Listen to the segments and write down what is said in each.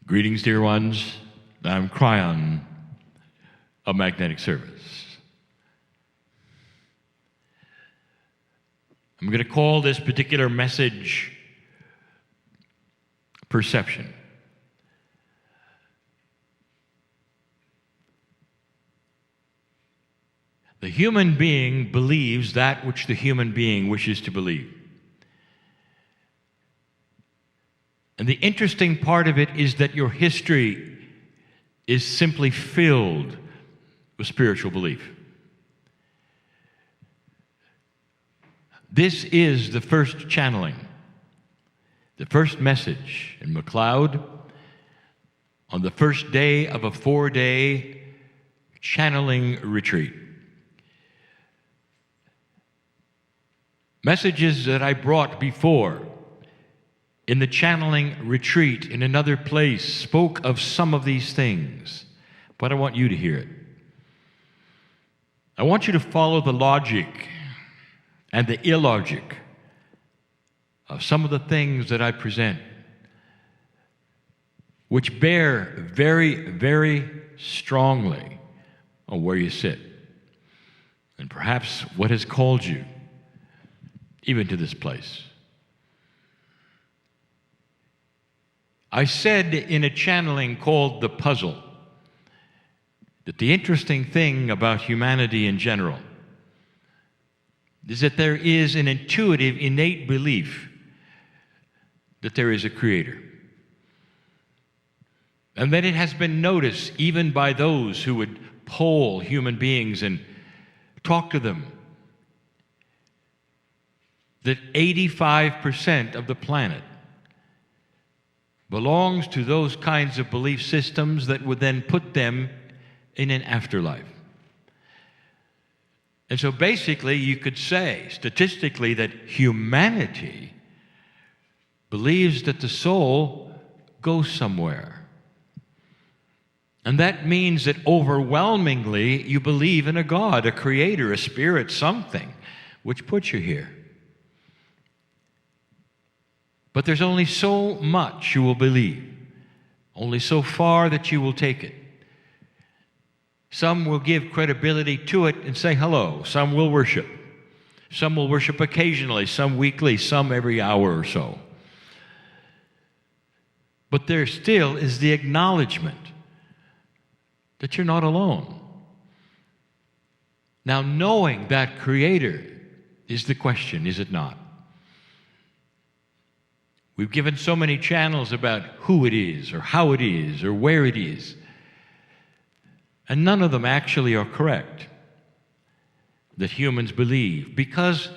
Greetings, dear ones. I'm Kryon of Magnetic Service. I'm going to call this particular message Perception. The human being believes that which the human being wishes to believe. And the interesting part of it is that your history is simply filled with spiritual belief. This is the first channeling, the first message in McCloud on the first day of a 4-day channeling retreat. Messages that I brought before in the channeling retreat in another place spoke of some of these things, but I want you to hear it. I want you to follow the logic and the illogic of some of the things that I present, which bear very, very strongly on where you sit, and perhaps what has called you even to this place. I said in a channeling called The Puzzle that the interesting thing about humanity in general is that there is an intuitive, innate belief that there is a creator. And that it has been noticed even by those who would poll human beings and talk to them, that 85% of the planet belongs to those kinds of belief systems that would then put them in an afterlife. And so basically you could say statistically that humanity believes that the soul goes somewhere. And that means that overwhelmingly you believe in a God, a creator, a spirit, something which puts you here. But there's only so much you will believe, only so far that you will take it. Some will give credibility to it and say hello. Some will worship. Some will worship occasionally, some weekly, some every hour or so. But there still is the acknowledgement that you're not alone. Now, knowing that Creator is the question, is it not? We've given so many channels about who it is, or how it is, or where it is. And none of them actually are correct that humans believe, because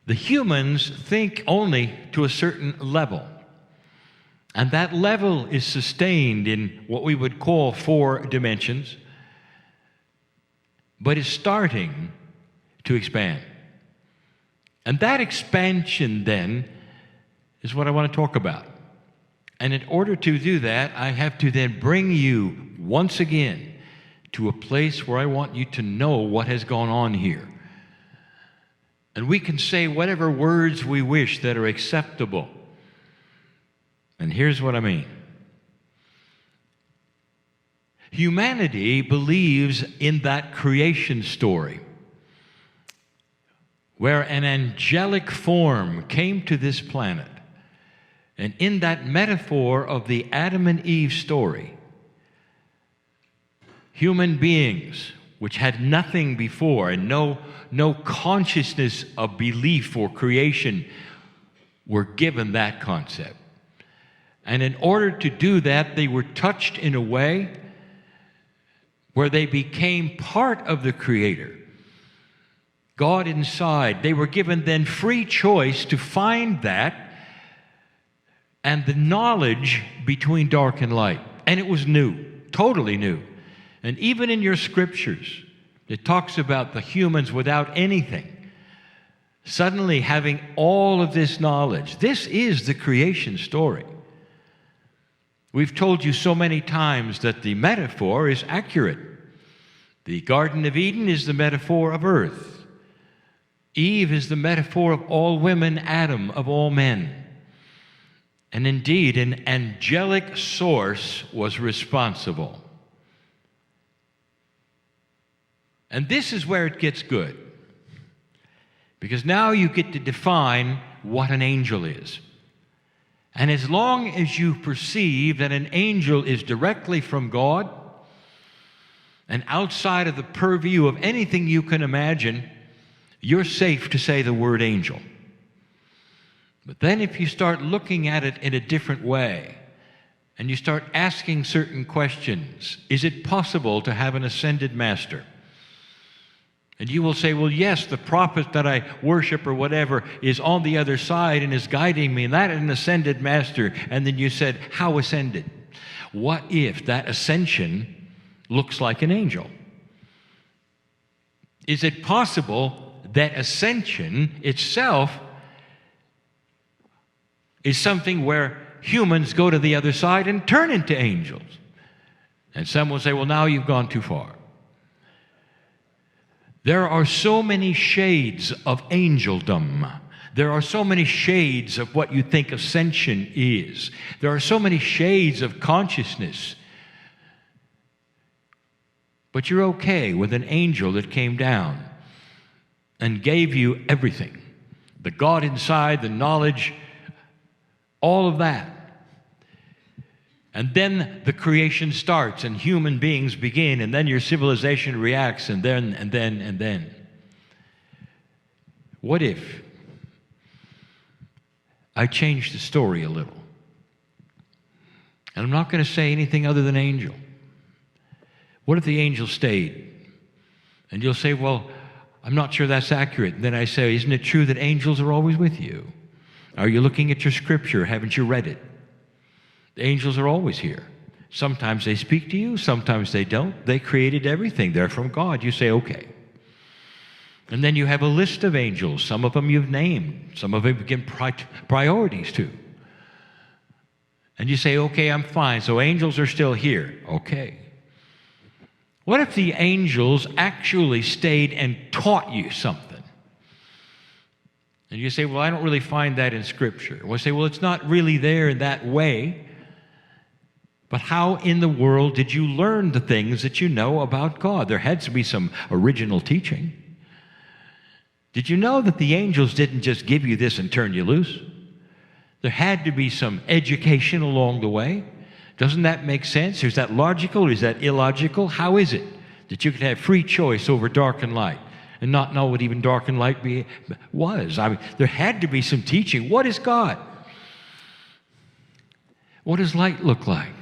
the humans think only to a certain level. And that level is sustained in what we would call 4 dimensions, but is starting to expand. And that expansion then is what I want to talk about. And in order to do that, I have to then bring you once again to a place where I want you to know what has gone on here. And we can say whatever words we wish that are acceptable. And here's what I mean. Humanity believes in that creation story where an angelic form came to this planet. And in that metaphor of the Adam and Eve story, human beings, which had nothing before and no consciousness of belief or creation, were given that concept. And in order to do that, they were touched in a way where they became part of the Creator. God inside. They were given then free choice to find that and the knowledge between dark and light. And it was new, totally new. And even in your scriptures, it talks about the humans without anything suddenly having all of this knowledge. This is the creation story. We've told you so many times that the metaphor is accurate. The Garden of Eden is the metaphor of earth. Eve is the metaphor of all women, Adam of all men. And indeed, an angelic source was responsible. And this is where it gets good. Because now you get to define what an angel is. And as long as you perceive that an angel is directly from God and outside of the purview of anything you can imagine, you're safe to say the word angel. But then if you start looking at it in a different way, and you start asking certain questions, is it possible to have an ascended master? And you will say, well, yes, the prophet that I worship or whatever is on the other side and is guiding me, and that is an ascended master. And then you said, how ascended? What if that ascension looks like an angel? Is it possible that ascension itself is something where humans go to the other side and turn into angels? And some will say, well, now you've gone too far. There are so many shades of angeldom. There are so many shades of what you think ascension is. There are so many shades of consciousness. But you're okay with an angel that came down and gave you everything. The God inside, the knowledge, all of that. And then the creation starts and human beings begin, and then your civilization reacts, and then. What if I changed the story a little? And I'm not going to say anything other than angel. What if the angel stayed? And you'll say, well, I'm not sure that's accurate. And then I say, isn't it true that angels are always with you? Are you looking at your scripture? Haven't you read it? The angels are always here. Sometimes they speak to you, sometimes they don't. They created everything. They're from God. You say, okay. And then you have a list of angels. Some of them you've named. Some of them you've given priorities to. And you say, okay, I'm fine. So angels are still here. Okay. What if the angels actually stayed and taught you something? And you say, well, I don't really find that in Scripture. Well, I say, well, it's not really there in that way. But how in the world did you learn the things that you know about God? There had to be some original teaching. Did you know that the angels didn't just give you this and turn you loose? There had to be some education along the way. Doesn't that make sense? Is that logical or is that illogical? How is it that you could have free choice over dark and light and not know what even dark and light was? I mean, there had to be some teaching. What is God? What does light look like?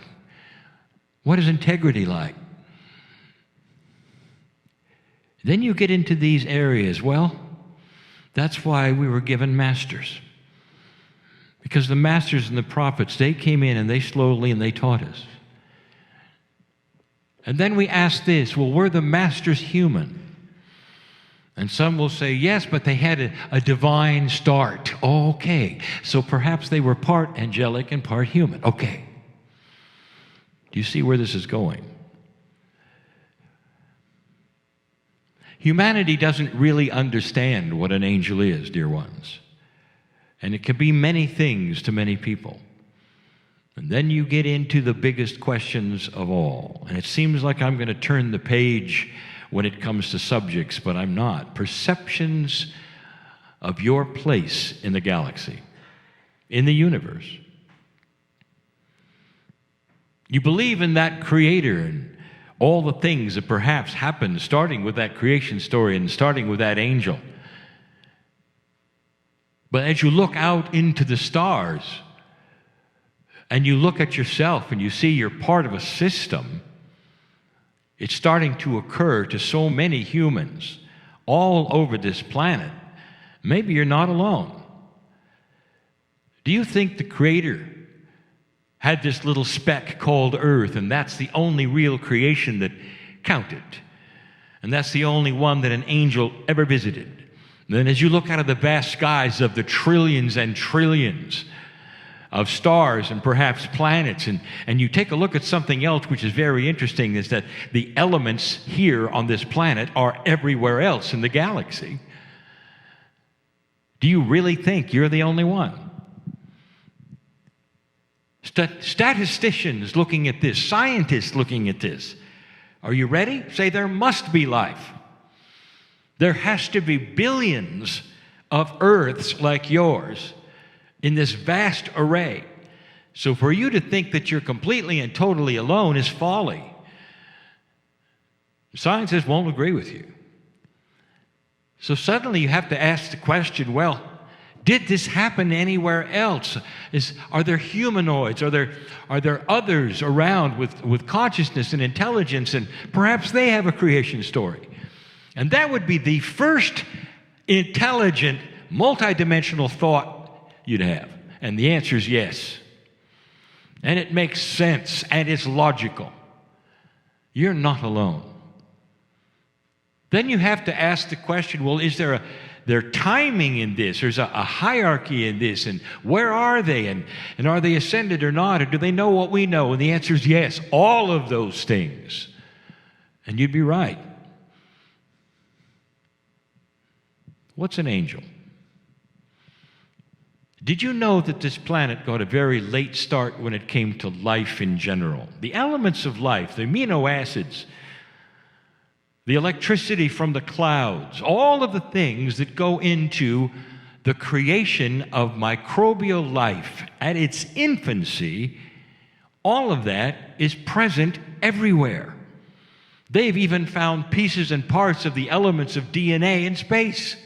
What is integrity like? Then you get into these areas. Well, that's why we were given masters. Because the masters and the prophets, they came in and they slowly and they taught us. And then we ask this, well, were the masters human? And some will say, yes, but they had a divine start. Okay, so perhaps they were part angelic and part human. Okay. Do you see where this is going? Humanity doesn't really understand what an angel is, dear ones. And it can be many things to many people. And then you get into the biggest questions of all. And it seems like I'm going to turn the page when it comes to subjects, but I'm not. Perceptions of your place in the galaxy, in the universe. You believe in that creator and all the things that perhaps happened, starting with that creation story and starting with that angel. But as you look out into the stars and you look at yourself and you see you're part of a system, it's starting to occur to so many humans all over this planet. Maybe you're not alone. Do you think the Creator had this little speck called Earth, and that's the only real creation that counted? And that's the only one that an angel ever visited? And then as you look out of the vast skies of the trillions and trillions of stars and perhaps planets, and you take a look at something else which is very interesting, is that the elements here on this planet are everywhere else in the galaxy. Do you really think you're the only one? Statisticians looking at this, scientists looking at this. Are you ready? Say there must be life. There has to be billions of Earths like yours in this vast array. So for you to think that you're completely and totally alone is folly. Scientists won't agree with you. So suddenly you have to ask the question, well, did this happen anywhere else? Are there humanoids? Are there others around with consciousness and intelligence, and perhaps they have a creation story? And that would be the first intelligent, multidimensional thought you'd have. And the answer is yes. And it makes sense, and it's logical. You're not alone. Then you have to ask the question, well, is there timing in this? There's a hierarchy in this, and where are they? And are they ascended or not? Or do they know what we know? And the answer is yes, all of those things. And you'd be right. What's an angel? Did you know that this planet got a very late start when it came to life in general? The elements of life, the amino acids, the electricity from the clouds, all of the things that go into the creation of microbial life at its infancy, all of that is present everywhere. They've even found pieces and parts of the elements of DNA in space.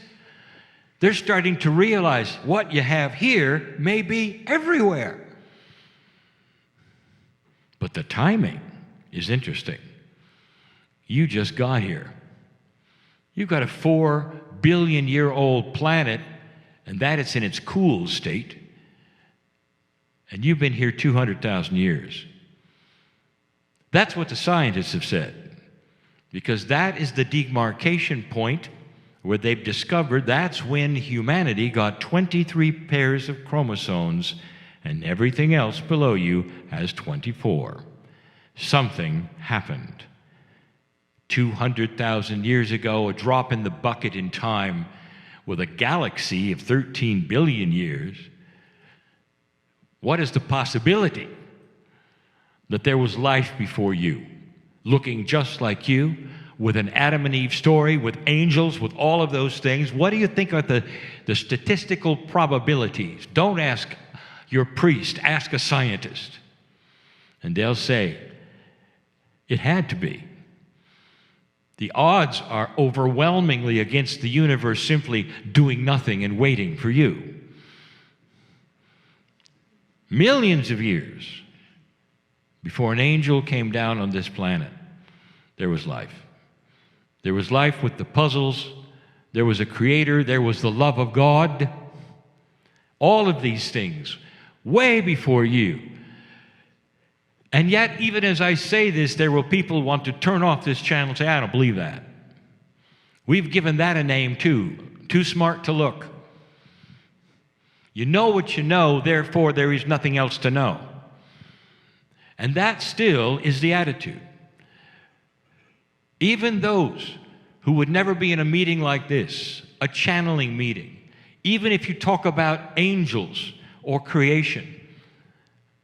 They're starting to realize what you have here may be everywhere. But the timing is interesting. You just got here. You've got a 4 billion year old planet, and that it's in its cool state. And you've been here 200,000 years. That's what the scientists have said, because that is the demarcation point where they've discovered that's when humanity got 23 pairs of chromosomes, and everything else below you has 24. Something happened. 200,000 years ago, a drop in the bucket in time with a galaxy of 13 billion years. What is the possibility that there was life before you, looking just like you, with an Adam and Eve story, with angels, with all of those things? What do you think are the statistical probabilities? Don't ask your priest, ask a scientist. And they'll say, it had to be. The odds are overwhelmingly against the universe simply doing nothing and waiting for you. Millions of years before an angel came down on this planet, there was life. There was life with the puzzles. There was a creator. There was the love of God. All of these things way before you. And yet, even as I say this, there will people who want to turn off this channel and say, I don't believe that. We've given that a name too. Too smart to look. You know what you know, therefore there is nothing else to know. And that still is the attitude. Even those who would never be in a meeting like this, a channeling meeting, even if you talk about angels or creation,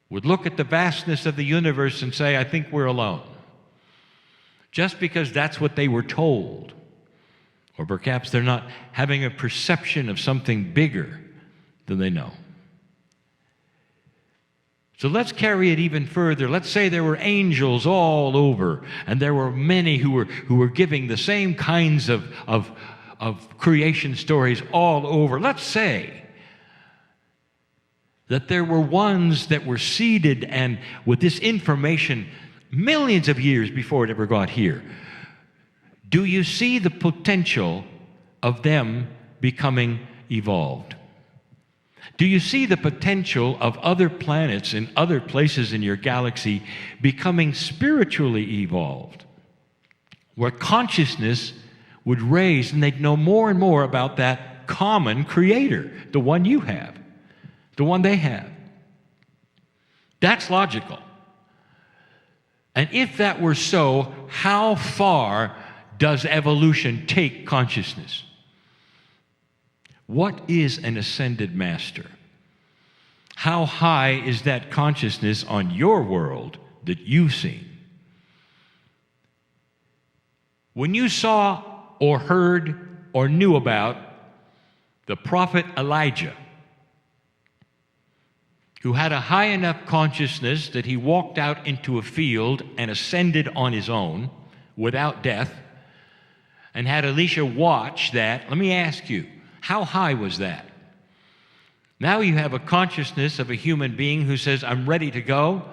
would look at the vastness of the universe and say, I think we're alone. Just because that's what they were told. Or perhaps they're not having a perception of something bigger than they know. So let's carry it even further. Let's say there were angels all over, and there were many who were giving the same kinds of creation stories all over. Let's say that there were ones that were seeded and with this information millions of years before it ever got here. Do you see the potential of them becoming evolved? Do you see the potential of other planets and other places in your galaxy becoming spiritually evolved, where consciousness would raise and they'd know more and more about that common creator, the one you have, the one they have? That's logical. And if that were so, how far does evolution take consciousness? What is an ascended master? How high is that consciousness on your world that you've seen? When you saw or heard or knew about the prophet Elijah, who had a high enough consciousness that he walked out into a field and ascended on his own without death, and had Elisha watch that, let me ask you, how high was that? Now you have a consciousness of a human being who says, I'm ready to go,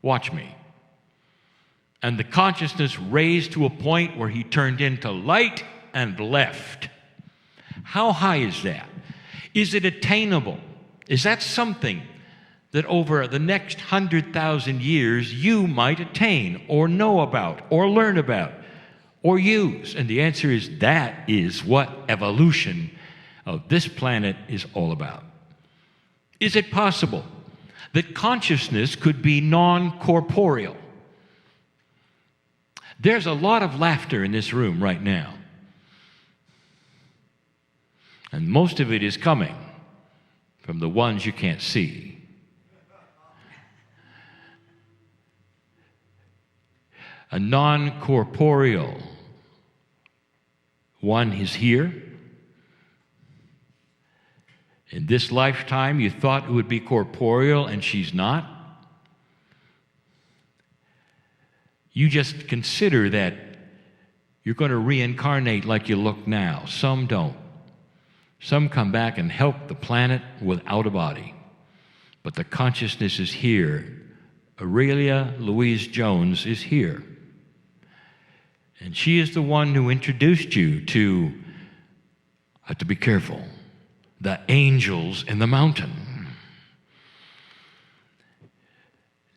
watch me. And the consciousness raised to a point where he turned into light and left. How high is that? Is it attainable? Is that something that over the next 100,000 years you might attain or know about or learn about or use? And the answer is that is what evolution of this planet is all about. Is it possible that consciousness could be non-corporeal? There's a lot of laughter in this room right now. And most of it is coming from the ones you can't see. A non-corporeal one is here. In this lifetime, you thought it would be corporeal, and she's not. You just consider that you're going to reincarnate like you look now. Some don't. Some come back and help the planet without a body. But the consciousness is here. Aurelia Louise Jones is here. And she is the one who introduced you to, have to be careful, the angels in the mountain.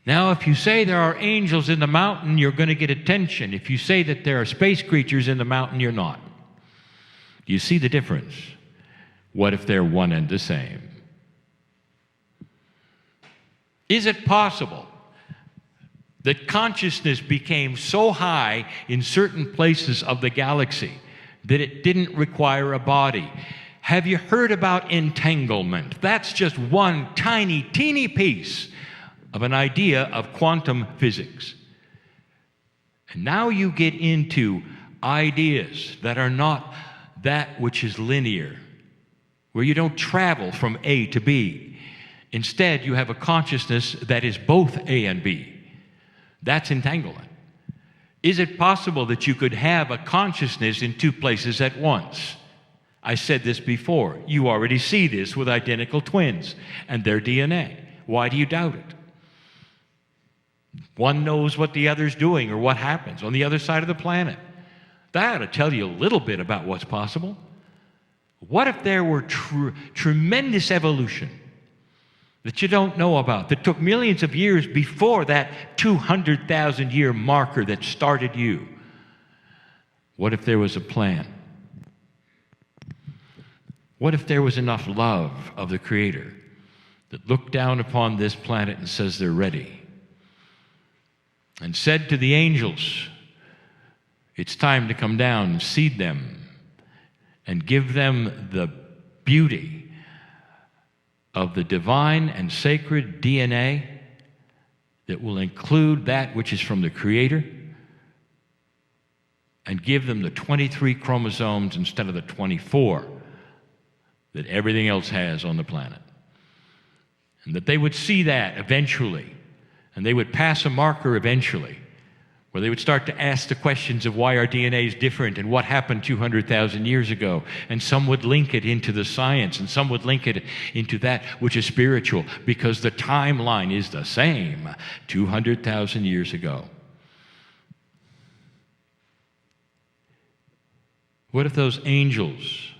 Now, if you say there are angels in the mountain, you're going to get attention. If you say that there are space creatures in the mountain, you're not. Do you see the difference? What if they're one and the same? Is it possible that consciousness became so high in certain places of the galaxy that it didn't require a body? Have you heard about entanglement? That's just one tiny, teeny piece of an idea of quantum physics. And now you get into ideas that are not that which is linear, where you don't travel from A to B. Instead, you have a consciousness that is both A and B. That's entanglement. Is it possible that you could have a consciousness in two places at once? I said this before. You already see this with identical twins and their DNA. Why do you doubt it? One knows what the other's doing or what happens on the other side of the planet. That ought to tell you a little bit about what's possible. What if there were tremendous evolution that you don't know about, that took millions of years before that 200,000 year marker that started you? What if there was a plan? What if there was enough love of the Creator that looked down upon this planet and says they're ready, and said to the angels, it's time to come down and seed them and give them the beauty of the divine and sacred DNA that will include that which is from the Creator, and give them the 23 chromosomes instead of the 24 that everything else has on the planet. And that they would see that eventually, and they would pass a marker eventually, where they would start to ask the questions of why our DNA is different and what happened 200,000 years ago. And some would link it into the science, and some would link it into that which is spiritual, because the timeline is the same 200,000 years ago. What if those angels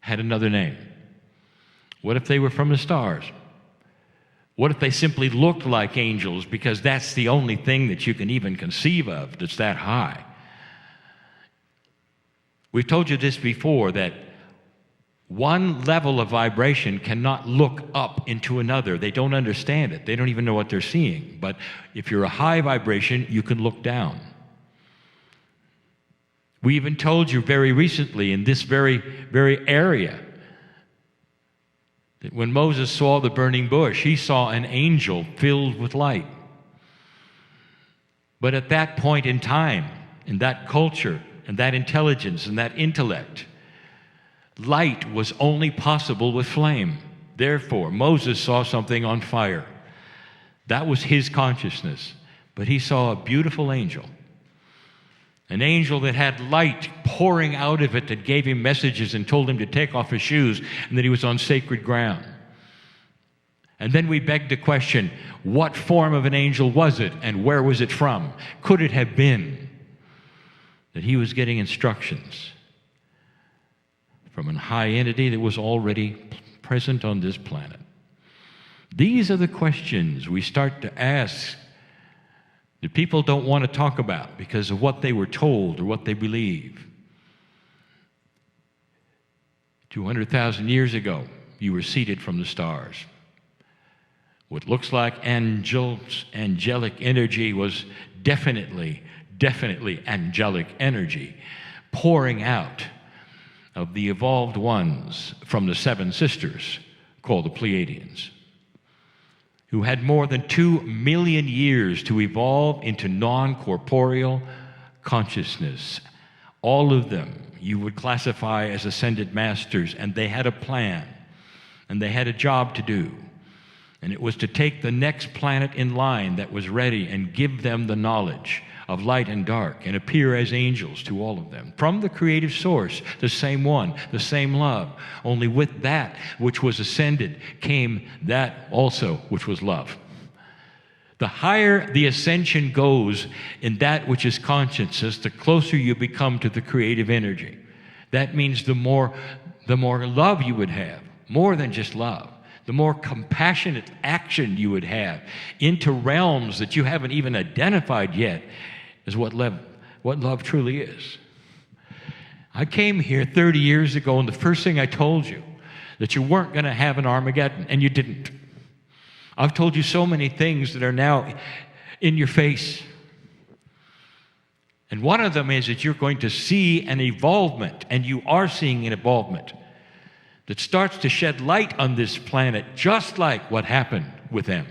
had another name? What if they were from the stars? What if they simply looked like angels, because that's the only thing that you can even conceive of that's that high? We've told you this before, that one level of vibration cannot look up into another. They don't understand it. They don't even know what they're seeing. But if you're a high vibration, you can look down. We even told you very recently in this very area That when Moses saw the burning bush, he saw an angel filled with light. But at that point in time, in that culture, and that intelligence, and that intellect, light was only possible with flame. Therefore, Moses saw something on fire. That was his consciousness. But he saw a beautiful angel. An angel that had light pouring out of it that gave him messages and told him to take off his shoes and that he was on sacred ground. And then we beg the question, what form of an angel was it and where was it from? Could it have been that he was getting instructions from a high entity that was already present on this planet? These are the questions we start to ask that people don't want to talk about because of what they were told or what they believe. 200,000 years ago, you were seated from the stars. What looks like angelic energy was definitely angelic energy pouring out of the evolved ones from the seven sisters called the Pleiadians, who had more than 2 million years to evolve into non-corporeal consciousness. All of them you would classify as ascended masters, and they had a plan, and they had a job to do. And it was to take the next planet in line that was ready and give them the knowledge of light and dark and appear as angels to all of them. From the creative source, the same one, the same love. Only with that which was ascended came that also which was love. The higher the ascension goes in that which is consciousness, the closer you become to the creative energy. That means the more love you would have, more than just love. The more compassionate action you would have into realms that you haven't even identified yet is what love truly is. I came here 30 years ago, and the first thing I told you that you weren't going to have an Armageddon, and you didn't. I've told you so many things that are now in your face. And one of them is that you're going to see an evolvement, and you are seeing an evolvement that starts to shed light on this planet, just like what happened with them.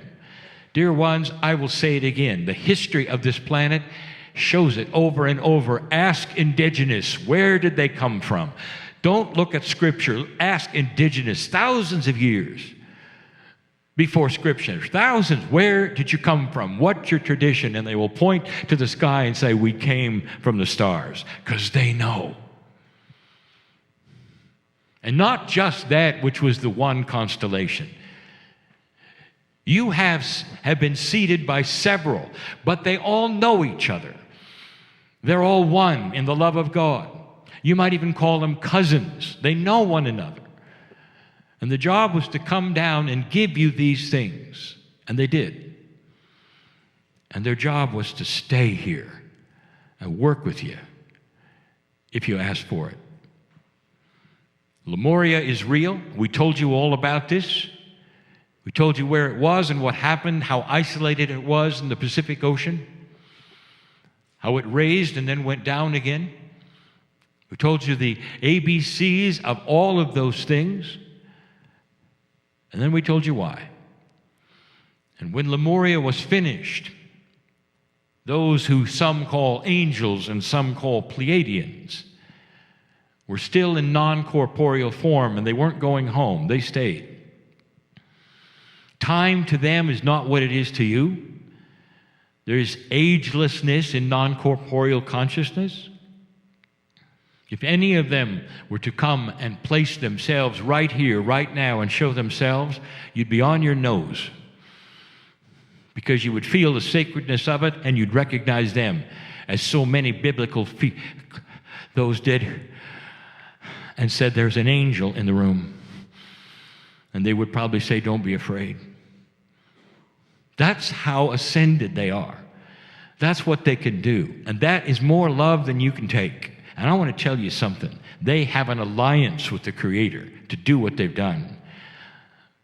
Dear ones, I will say it again. The history of this planet shows it over and over. Ask indigenous, where did they come from? Don't look at scripture. Ask indigenous, thousands of years before scripture. Thousands, where did you come from? What's your tradition? And they will point to the sky and say, we came from the stars, because they know. And not just that which was the one constellation. You have been seated by several, but they all know each other. They're all one in the love of God. You might even call them cousins. They know one another. And the job was to come down and give you these things. And they did. And their job was to stay here and work with you if you ask for it. Lemuria is real. We told you all about this. We told you where it was and what happened, how isolated it was in the Pacific Ocean, how it raised and then went down again. We told you the ABCs of all of those things. And then we told you why. And when Lemuria was finished, those who some call angels and some call Pleiadians were still in non-corporeal form, and they weren't going home. They stayed. Time to them is not what it is to you. There's agelessness in non-corporeal consciousness. If any of them were to come and place themselves right here, right now, and show themselves, you'd be on your nose, because you would feel the sacredness of it, and you'd recognize them as so many biblical those did, and said, there's an angel in the room. And they would probably say, don't be afraid. That's how ascended they are. That's what they can do. And that is more love than you can take. And I want to tell you something. They have an alliance with the Creator to do what they've done.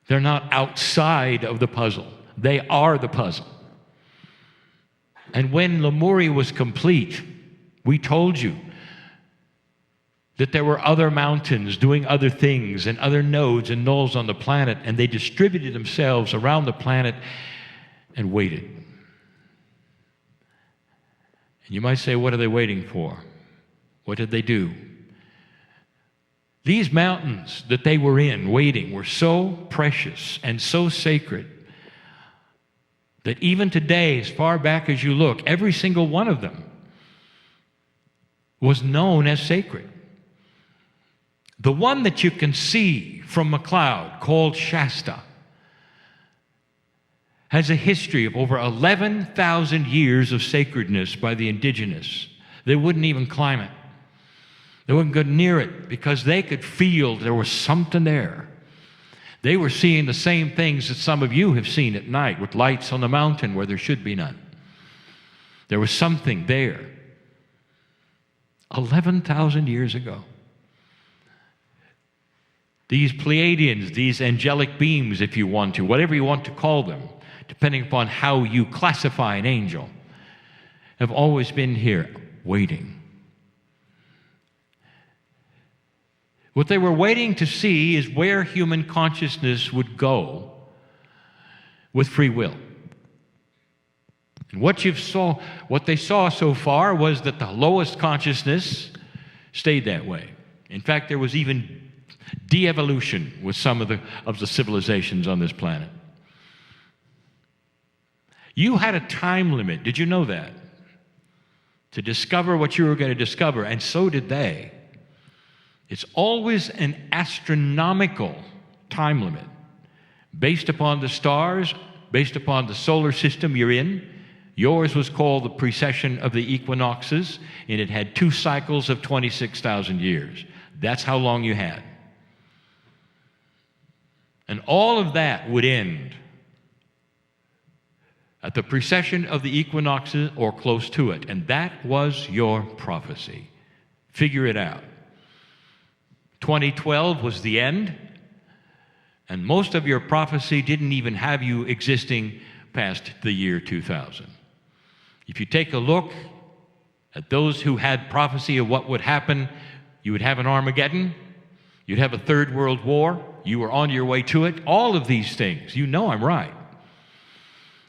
They're not outside of the puzzle. They are the puzzle. And when Lemuria was complete, we told you that there were other mountains doing other things and other nodes and nulls on the planet, and they distributed themselves around the planet and waited. And you might say, what are they waiting for? What did they do? These mountains that they were in, waiting, were so precious and so sacred that even today, as far back as you look, every single one of them was known as sacred. The one that you can see from McCloud, called Shasta, has a history of over 11,000 years of sacredness by the indigenous. They wouldn't even climb it. They wouldn't go near it because they could feel there was something there. They were seeing the same things that some of you have seen at night with lights on the mountain where there should be none. There was something there. 11,000 years ago. These Pleiadians, these angelic beings, if you want to, whatever you want to call them, depending upon how you classify an angel, have always been here, waiting. What they were waiting to see is where human consciousness would go with free will. And what they saw so far was that the lowest consciousness stayed that way. In fact, there was even de-evolution with some of the civilizations on this planet. You had a time limit. Did you know that? To discover what you were going to discover, and so did they. It's always an astronomical time limit based upon the stars, based upon the solar system you're in. Yours was called the precession of the equinoxes, and it had 2 cycles of 26,000 years. That's how long you had. And all of that would end at the precession of the equinoxes or close to it. And that was your prophecy. Figure it out. 2012 was the end, and most of your prophecy didn't even have you existing past the year 2000. If you take a look at those who had prophecy of what would happen, you would have an Armageddon, you'd have a third world war, you were on your way to it, all of these things. You know I'm right.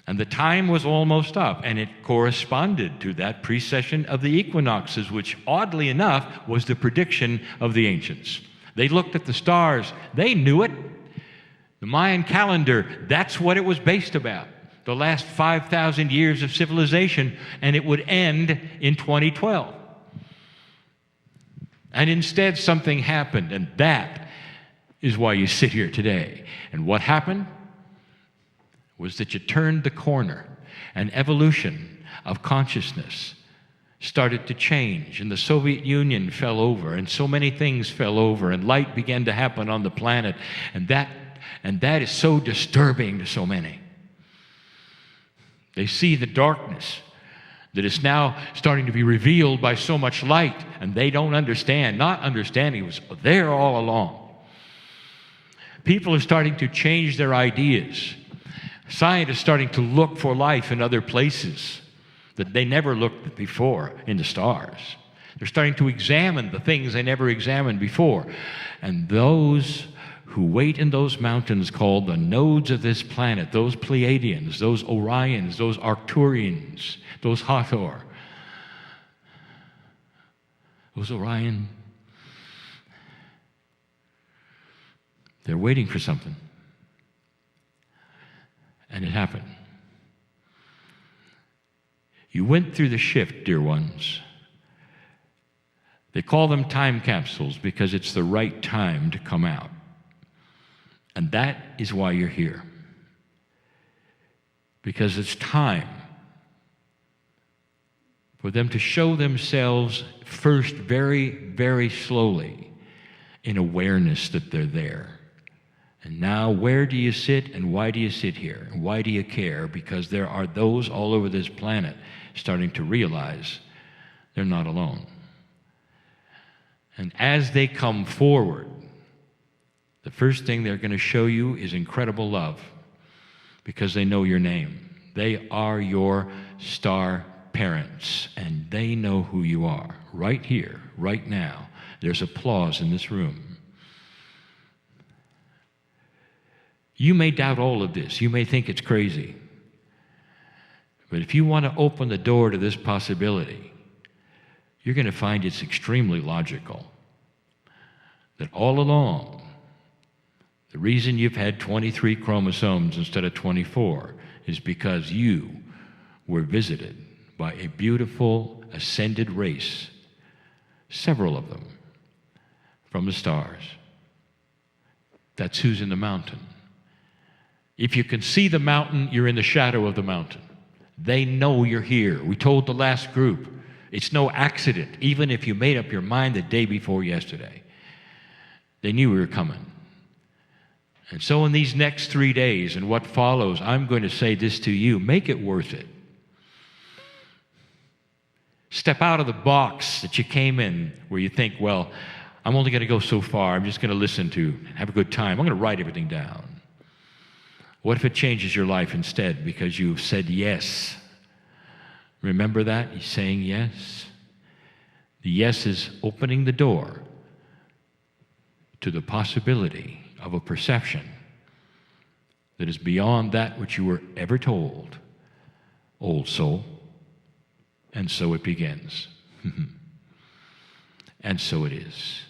And the time was almost up, and it corresponded to that precession of the equinoxes, which, oddly enough, was the prediction of the ancients. They looked at the stars. They knew it. The Mayan calendar, that's what it was based about. The last 5,000 years of civilization, and it would end in 2012. And instead, something happened, and that is why you sit here today. And what happened was that you turned the corner, and evolution of consciousness started to change, and the Soviet Union fell over, and so many things fell over, and light began to happen on the planet, and that is so disturbing to so many. They see the darkness that is now starting to be revealed by so much light, and they don't understand. Not understanding, it was there all along. People are starting to change their ideas. Scientists are starting to look for life in other places that they never looked before, in the stars. They're starting to examine the things they never examined before. And those who wait in those mountains called the nodes of this planet, those Pleiadians, those Orions, those Arcturians, those Hathor, those Orion, they're waiting for something. And it happened. You went through the shift, dear ones. They call them time capsules because it's the right time to come out. And that is why you're here. Because it's time for them to show themselves first very, very slowly in awareness that they're there. And now, where do you sit and why do you sit here? And why do you care? Because there are those all over this planet starting to realize they're not alone. And as they come forward, the first thing they're going to show you is incredible love because they know your name. They are your star parents, and they know who you are right here, right now. There's applause in this room. You may doubt all of this. You may think it's crazy. But if you want to open the door to this possibility, you're going to find it's extremely logical. That all along, the reason you've had 23 chromosomes instead of 24 is because you were visited by a beautiful ascended race, several of them, from the stars. That's who's in the mountain. If you can see the mountain, you're in the shadow of the mountain. They know you're here. We told the last group, it's no accident, even if you made up your mind the day before yesterday. They knew we were coming. And so in these next 3 days and what follows, I'm going to say this to you, make it worth it. Step out of the box that you came in where you think, well, I'm only going to go so far. I'm just going to listen to and have a good time. I'm going to write everything down. What if it changes your life instead because you've said yes? Remember that? You're saying yes. The yes is opening the door to the possibility of a perception that is beyond that which you were ever told, old soul. And so it begins. And so it is.